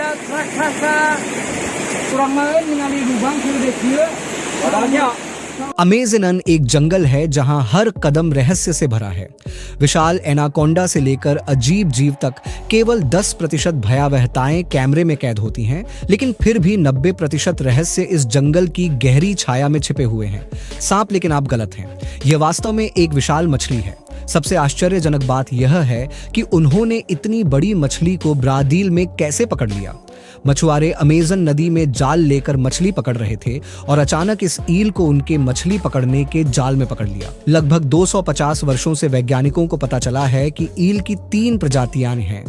dia raksasa kurang lain mengalami lubang sudah dia. Padahal Amazon एक जंगल है जहां हर कदम रहस्य से भरा है। विशाल एनाकोंडा से लेकर अजीब जीव तक केवल 10% भयावहताएं कैमरे में कैद होती हैं, लेकिन फिर भी 90% रहस्य इस जंगल की गहरी छाया में छिपे हुए हैं। सांप, लेकिन आप गलत हैं। यह वास्तव में एक विशाल मछली है। सबसे आश्चर्यजनक बात यह है कि उन्होंने इतनी बड़ी मछली को ब्राजील में कैसे पकड़ लिया। मछुआरे अमेज़न नदी में जाल लेकर मछली पकड़ रहे थे और अचानक इस ईल को उनके मछली पकड़ने के जाल में पकड़ लिया। लगभग 250 वर्षों से वैज्ञानिकों को पता चला है कि ईल की 3 प्रजातियां हैं: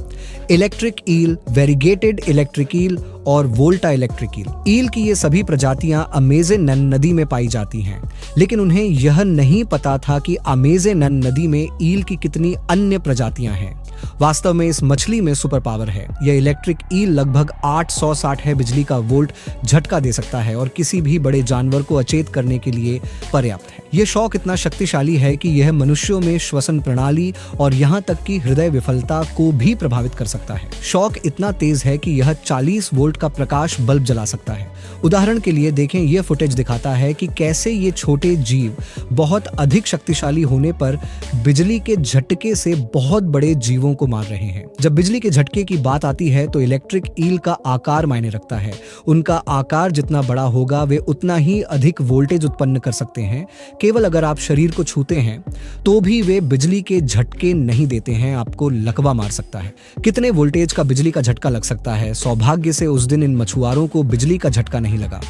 electric eel, variegated electric eel और वोल्टा इलेक्ट्रिक ईल। ईल की ये सभी प्रजातियां अमेज़न नदी में पाई जाती हैं, लेकिन उन्हें यह नहीं पता था कि अमेज़न नदी में ईल की कितनी अन्य प्रजातियां हैं। वास्तव में इस मछली में सुपर पावर है। यह इलेक्ट्रिक ईल लगभग 860 है बिजली का वोल्ट झटका दे सकता है और किसी भी बड़े जानवर को अचेत करने के लिए पर्याप्त है। यह शॉक इतना शक्तिशाली है कि यह मनुष्यों में श्वसन प्रणाली और यहाँ तक कि हृदय विफलता को भी प्रभावित कर सकता है। शॉक इतना तेज है कि यह 40 वोल्ट का प्रकाश बल्ब जला सकता है। उदाहरण के लिए देखें, यह फुटेज दिखाता है कि कैसे ये छोटे जीव बहुत अधिक शक्तिशाली होने पर बिजली के झटके से बहुत बड़े जीवों को मार रहे हैं। जब बिजली के झटके की बात आती है तो इलेक्ट्रिक ईल का आकार मायने रखता है। उनका आकार जितना बड़ा होगा वे उतना ही अधिक वोल्टेज उत्पन्न कर सकते हैं। केवल अगर आप शरीर को छूते हैं तो भी वे बिजली के झटके नहीं देते हैं, आपको लकवा मार सकता है। कितने वोल्टेज का बिजली का झटका लग सकता है? सौभाग्य से उस दिन इन मछुआरों को बिजली का झटका नहीं लगा,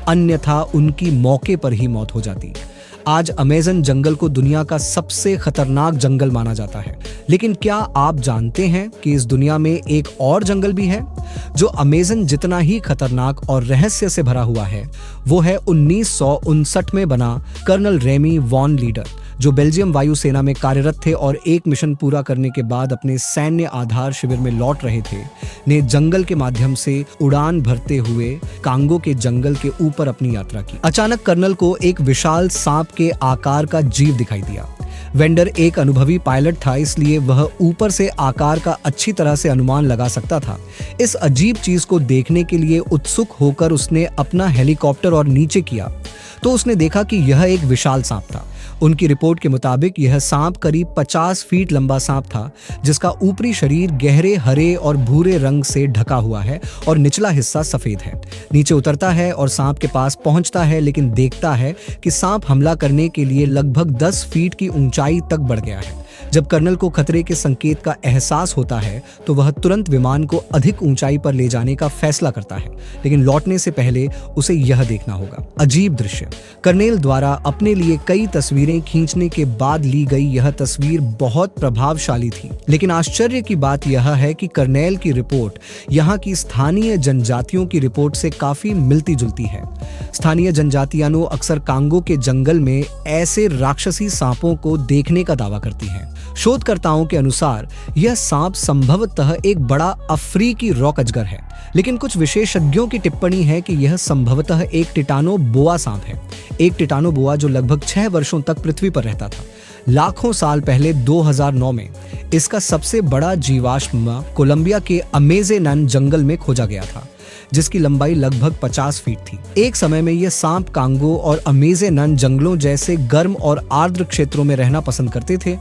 अन्यथा उनकी मौके पर ही मौत हो जाती। आज अमेज़न जंगल को दुनिया का सबसे खतरनाक जंगल माना जाता है, लेकिन क्या आप जानते हैं कि इस दुनिया में एक और जंगल भी है जो अमेज़न जितना ही खतरनाक और रहस्य से भरा हुआ है? वो है 1959 में बना कर्नल रेमी वॉन लीडर, जो बेल्जियम वायुसेना में कार्यरत थे और एक मिशन पूरा करने के बाद अपने सैन्य आधार शिविर में लौट रहे थे, ने जंगल के माध्यम से उड़ान भरते हुए कांगो के जंगल के ऊपर अपनी यात्रा की। अचानक कर्नल को एक विशाल सांप के आकार का जीव दिखाई दिया। वेंडर एक अनुभवी पायलट था, इसलिए वह ऊपर से आकार का अच्छी तरह से अनुमान लगा सकता था। इस अजीब चीज को देखने के लिए उत्सुक होकर उसने अपना हेलीकॉप्टर और नीचे किया तो उसने देखा कि यह एक विशाल सांप था। उनकी रिपोर्ट के मुताबिक यह सांप करीब 50 फीट लंबा सांप था, जिसका ऊपरी शरीर गहरे हरे और भूरे रंग से ढका हुआ है और निचला हिस्सा सफेद है। नीचे उतरता है और सांप के पास पहुंचता है, लेकिन देखता है कि सांप हमला करने के लिए लगभग 10 फीट की ऊंचाई तक बढ़ गया है। जब कर्नल को खतरे के संकेत का एहसास होता है तो वह तुरंत विमान को अधिक ऊंचाई पर ले जाने का फैसला करता है, लेकिन लौटने से पहले उसे यह देखना होगा। अजीब दृश्य। कर्नेल द्वारा अपने लिए कई तस्वीरें खींचने के बाद ली गई यह तस्वीर बहुत प्रभावशाली थी, लेकिन आश्चर्य की बात यह है कि कर्नेल की रिपोर्ट यहाँ की स्थानीय जनजातियों की रिपोर्ट से काफी मिलती जुलती है। स्थानीय जनजातियां अक्सर कांगो के जंगल में ऐसे राक्षसी सांपों को देखने का दावा करती हैं। शोधकर्ताओं के अनुसार यह सांप संभवतः एक बड़ा अफ्रीकी रॉक अजगर है, लेकिन कुछ विशेषज्ञों की टिप्पणी है कि यह संभवतः एक टिटानो बोआ सांप है। एक टिटानो बोआ जो लगभग 6 वर्षों तक पृथ्वी पर रहता था। लाखों साल पहले 2009 में इसका सबसे बड़ा जीवाश्म कोलंबिया के अमेज़न जंगल में खोजा गया था, जिसकी लंबाई लगभग 50 फीट थी। एक समय में यह सांप कांगो और अमेज़न जंगलों जैसे गर्म और आर्द्र क्षेत्रों में रहना पसंद करते थे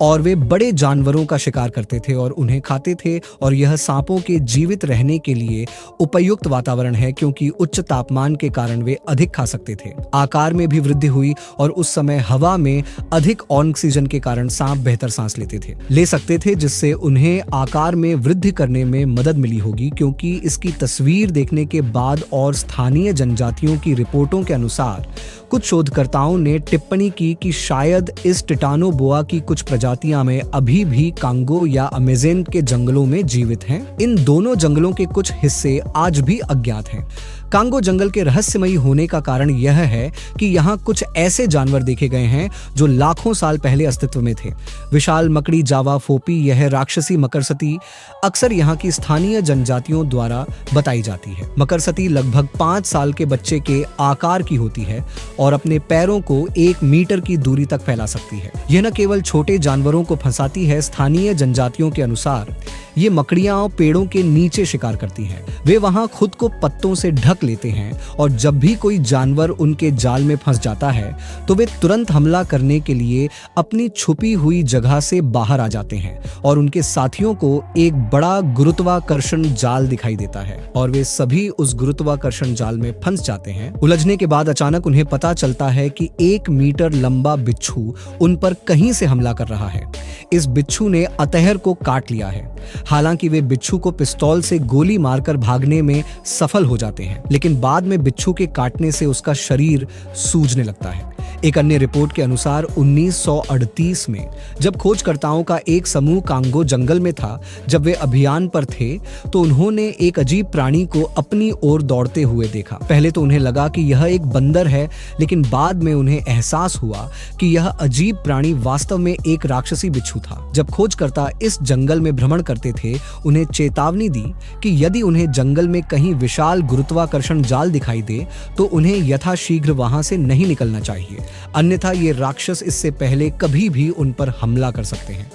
और वे बड़े जानवरों का शिकार करते थे और उन्हें खाते थे, और यह सांपों के जीवित रहने के लिए उपयुक्त वातावरण है क्योंकि उच्च तापमान के कारण वे अधिक खा सकते थे। आकार में भी वृद्धि हुई और उस समय हवा में अधिक ऑक्सीजन के कारण सांप बेहतर सांस ले सकते थे, जिससे उन्हें आकार में वृद्धि करने में मदद मिली होगी। क्योंकि इसकी तस्वीर देखने के बाद और स्थानीय जनजातियों की रिपोर्टों के अनुसार कुछ शोधकर्ताओं ने टिप्पणी की कि शायद इस टिटानो बोआ की कुछ प्रजातियां में अभी भी कांगो या अमेज़न के जंगलों में जीवित हैं। इन दोनों जंगलों के कुछ हिस्से आज भी अज्ञात हैं। कांगो जंगल के रहस्यमयी होने का कारण यह है कि यहाँ कुछ ऐसे जानवर देखे गए हैं जो लाखों साल पहले अस्तित्व में थे। विशाल मकड़ी जावा फोपी, यह राक्षसी मकरसती अक्सर यहाँ की स्थानीय जनजातियों द्वारा बताई जाती है। मकरसती लगभग 5 साल के बच्चे के आकार की होती है और अपने पैरों को 1 मीटर की दूरी तक फैला सकती है। यह न केवल छोटे जानवरों को फंसाती है, स्थानीय जनजातियों के अनुसार ये मकड़ियां पेड़ों के नीचे शिकार करती हैं। वे वहां खुद को पत्तों से ढक लेते हैं और जब भी कोई जानवर उनके जाल में फंस जाता है तो वे तुरंत हमला करने के लिए अपनी छुपी हुई जगह से बाहर आ जाते हैं और उनके साथियों को एक बड़ा गुरुत्वाकर्षण जाल दिखाई देता है और वे सभी उस गुरुत्वाकर्षण जाल में फंस जाते हैं। उलझने के बाद अचानक उन्हें पता चलता है कि 1 मीटर लंबा बिच्छू उन पर कहीं से हमला कर रहा है। इस बिच्छू ने अतहर को काट लिया है। हालांकि वे बिच्छू को पिस्तौल से गोली मारकर भागने में सफल हो जाते हैं, लेकिन बाद में बिच्छू के काटने से उसका शरीर सूजने लगता है। एक अन्य रिपोर्ट के अनुसार 1938 में जब खोजकर्ताओं का एक समूह कांगो जंगल में था, जब वे अभियान पर थे तो उन्होंने एक अजीब प्राणी को अपनी ओर दौड़ते हुए देखा। पहले तो उन्हें लगा कि यह एक बंदर है, लेकिन बाद में उन्हें एहसास हुआ कि यह अजीब प्राणी वास्तव में एक राक्षसी बिच्छू था। जब खोजकर्ता इस जंगल में भ्रमण करते थे, उन्हें चेतावनी दी कि यदि उन्हें जंगल में कहीं विशाल गुरुत्वाकर्षण जाल दिखाई दे तो उन्हें यथाशीघ्र वहां से नहीं निकलना चाहिए, अन्यथा ये राक्षस इससे पहले कभी भी उन पर हमला कर सकते हैं।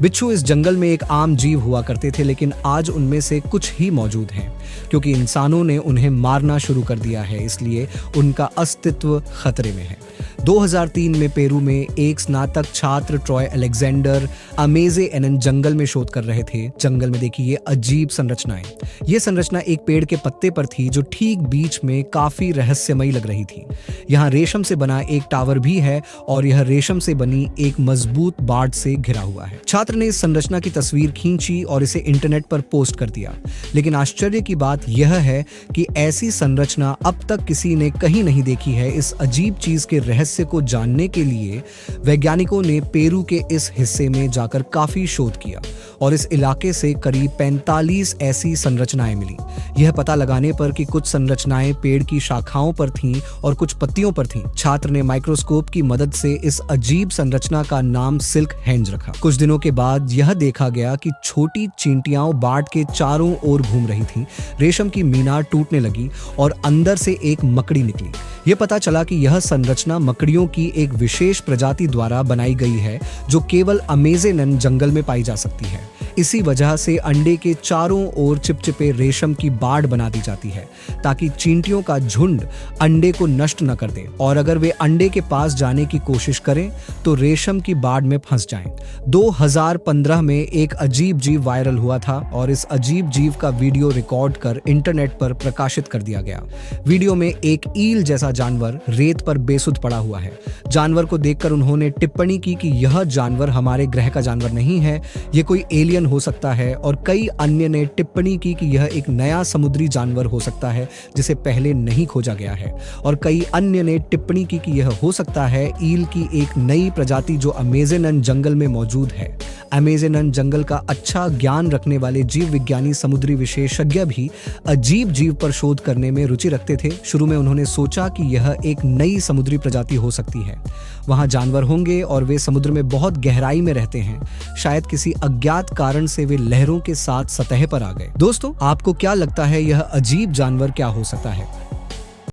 बिच्छू इस जंगल में एक आम जीव हुआ करते थे, लेकिन आज उनमें से कुछ ही मौजूद हैं क्योंकि इंसानों ने उन्हें मारना शुरू कर दिया है, इसलिए उनका अस्तित्व खतरे में है। 2003 में पेरू में एक स्नातक छात्र ट्रॉय अलेक्जेंडर अमेज़ेनन जंगल में शोध कर रहे थे। जंगल में देखिए ये अजीब संरचनाएं। ये संरचना एक पेड़ के पत्ते पर थी जो ठीक बीच में काफी रहस्यमयी लग रही थी। यहाँ रेशम से बना एक टावर भी है और यह रेशम से बनी एक मजबूत बाड़ से घिरा हुआ है। छात्र ने इस संरचना की तस्वीर खींची और इसे इंटरनेट पर पोस्ट कर दिया, लेकिन आश्चर्य की बात यह है कि ऐसी संरचना अब तक किसी ने कहीं नहीं देखी है। इस अजीब चीज के रहस्य को जानने के लिए वैज्ञानिकों ने पेरू के इस हिस्से में जाकर काफी शोध किया और इस इलाके से करीब 45 ऐसी संरचनाएं मिली। यह पता लगाने पर कि कुछ संरचनाएं पेड़ की शाखाओं पर थीं और कुछ पत्तियों पर थीं, छात्र ने माइक्रोस्कोप की मदद से इस अजीब संरचना का नाम सिल्क हेंज रखा। कुछ दिनों के बाद यह देखा गया कि छोटी चींटियां बाड़ के चारों ओर घूम रही थीं। रेशम की मीनार टूटने लगी और अंदर से एक मकड़ी निकली। यह पता चला कि यह संरचना मकड़ियों की एक विशेष प्रजाति द्वारा बनाई गई है जो केवल अमेज़ेनन जंगल में पाई जा सकती है। इसी वजह से अंडे के चारों ओर चिपचिपे रेशम की बाड़ बना दी जाती है ताकि चींटियों का झुंड अंडे को नष्ट न कर दे और अगर वे अंडे के पास जाने की कोशिश करें तो रेशम की बाड़ में फंस जाएं। 2015 में एक अजीब जीव वायरल हुआ था और इस अजीब जीव का वीडियो रिकॉर्ड कर इंटरनेट पर प्रकाशित कर दिया गया। वीडियो में एक ईल जैसा जानवर रेत पर बेसुध पड़ा हुआ है। जानवर को देखकर उन्होंने टिप्पणी की कि यह जानवर हमारे ग्रह का जानवर नहीं है, ये कोई एलियन हो सकता है और कई अन्य ने टिप्पणी की कि यह एक नया समुद्री जानवर हो सकता है जिसे पहले नहीं खोजा गया है और कई अन्य ने टिप्पणी की कि यह हो सकता है ईल की एक नई प्रजाति जो अमेज़ेनन जंगल में मौजूद है। अमेज़ेनन जंगल का अच्छा ज्ञान रखने वाले जीव विज्ञानी समुद्री विशेषज्ञ भी अजीब जीव पर शोध करने में रुचि रखते थे। शुरू में उन्होंने सोचा कि यह एक नई समुद्री प्रजाति हो सकती है। वहां जानवर होंगे और वे समुद्र में बहुत गहराई में रहते हैं। शायद किसी अज्ञात कारण से वे लहरों के साथ सतह पर आ गए। दोस्तों, आपको क्या लगता है यह अजीब जानवर क्या हो सकता है?